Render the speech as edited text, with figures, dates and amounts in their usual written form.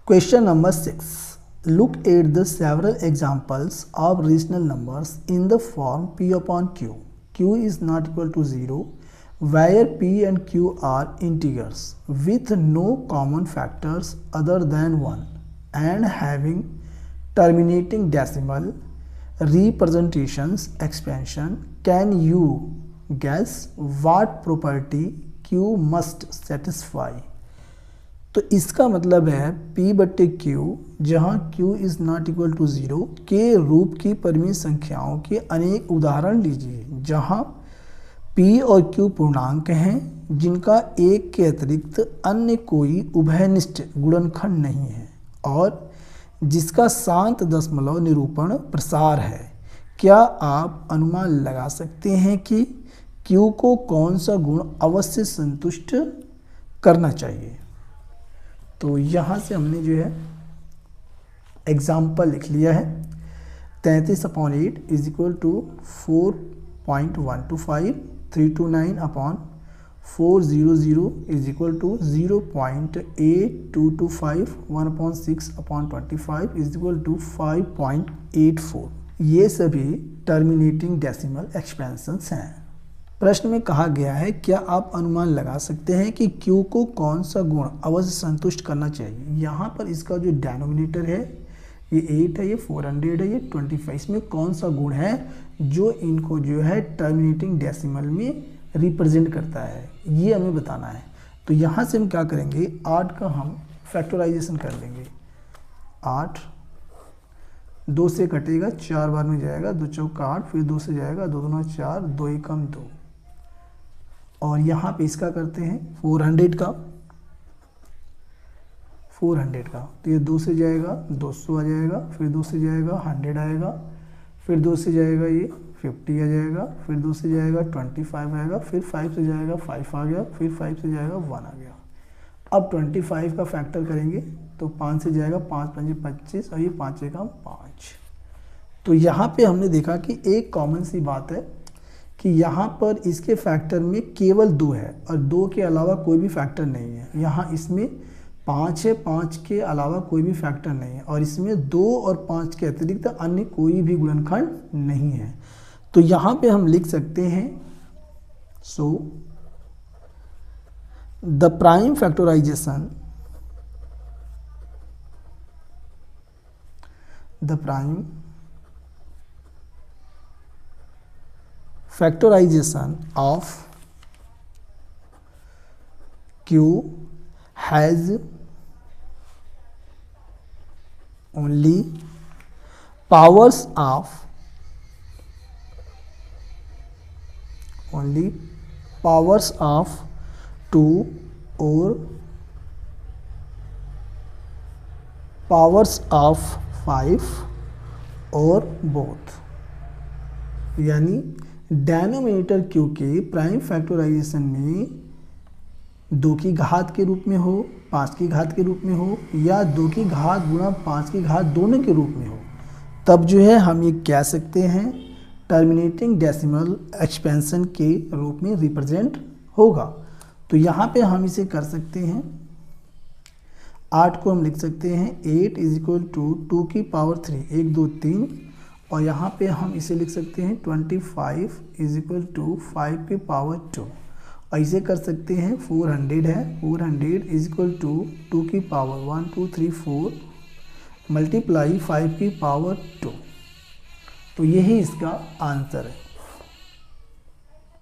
Question number 6. Look at the several examples of rational numbers in the form p upon q. Q is not equal to 0, where p and q are integers with no common factors other than 1 and having terminating decimal representations expansion. Can you guess what property q must satisfy? तो इसका मतलब है p बट्टे q जहाँ q is not equal to 0 के रूप की परिमित संख्याओं के अनेक उदाहरण लीजिए जहाँ p और q पूर्णांक हैं जिनका एक के अतिरिक्त अन्य कोई उभयनिष्ठ गुणनखंड नहीं है और जिसका शांत दशमलव निरूपण प्रसार है। क्या आप अनुमान लगा सकते हैं कि q को कौन सा गुण अवश्य संतुष्ट करना चाहिए? तो यहाँ से हमने जो है एग्जाम्पल लिख लिया है। 33/8 is equal to 4.125, 329 upon 400 is equal to 0.8225, 1/6/25 is equal to 5.84। ये सभी टर्मिनेटिंग डेसिमल एक्सपेंशंस हैं। प्रश्न में कहा गया है क्या आप अनुमान लगा सकते हैं कि Q को कौन सा गुण अवश्य संतुष्ट करना चाहिए। यहाँ पर इसका जो डिनोमिनेटर है ये 8 है, ये 400 है, ये 25। इसमें कौन सा गुण है जो इनको जो है टर्मिनेटिंग डेसिमल में रिप्रेजेंट करता है, ये हमें बताना है। तो यहाँ से हम क्या करेंगे, 8 का हम फैक्टराइजेशन कर लेंगे। 8 2 से कटेगा, 4 बार में जाएगा, 2 चौका 8, फिर 2 से जाएगा, 2 दूना 4, 2 एकम 2। और यहाँ पे इसका करते हैं 400 का, तो ये 2 से जाएगा 200 आ जाएगा, फिर 2 से जाएगा 100 आएगा, फिर 2 से जाएगा ये 50 आ जाएगा, फिर 2 से जाएगा 25 आएगा, फिर 5 से जाएगा 5 आ गया, फिर 5 से जाएगा 1 आ गया। अब 25 का फैक्टर करेंगे तो 5 से जाएगा 5 5 25 और ये 5 एकम 5। तो यहाँ पे हमने देखा कि एक कॉमन सी बात है कि यहाँ पर इसके फैक्टर में केवल 2 है और 2 के अलावा कोई भी फैक्टर नहीं है। यहाँ इसमें 5 है, 5 के अलावा कोई भी फैक्टर नहीं है और इसमें 2 और 5 के अतिरिक्त अन्य कोई भी गुणनखंड नहीं है। तो यहाँ पे हम लिख सकते हैं so the prime factorization of Q has only powers of 2 or powers of 5 or both। यानी डेनोमिनेटर Q के प्राइम फैक्टराइजेशन में 2 की घात के रूप में हो, 5 की घात के रूप में हो या 2 की घात गुणा 5 की घात दोनों के रूप में हो, तब जो है हम ये कह सकते हैं टर्मिनेटिंग डेसिमल एक्सपेंशन के रूप में रिप्रेजेंट होगा। तो यहाँ पे हम इसे कर सकते हैं, 8 को हम लिख सकते हैं 8 इज इक्वल टू 2 की पावर 3, 1 2 3, और यहाँ पे हम इसे लिख सकते हैं 25 इज इक्वल टू 5 की पावर 2, और इसे कर सकते हैं 400 है, 400 इज इक्वल टू 2 की पावर 1 2 3 4 मल्टीप्लाई 5 की पावर 2। तो यही इसका आंसर है।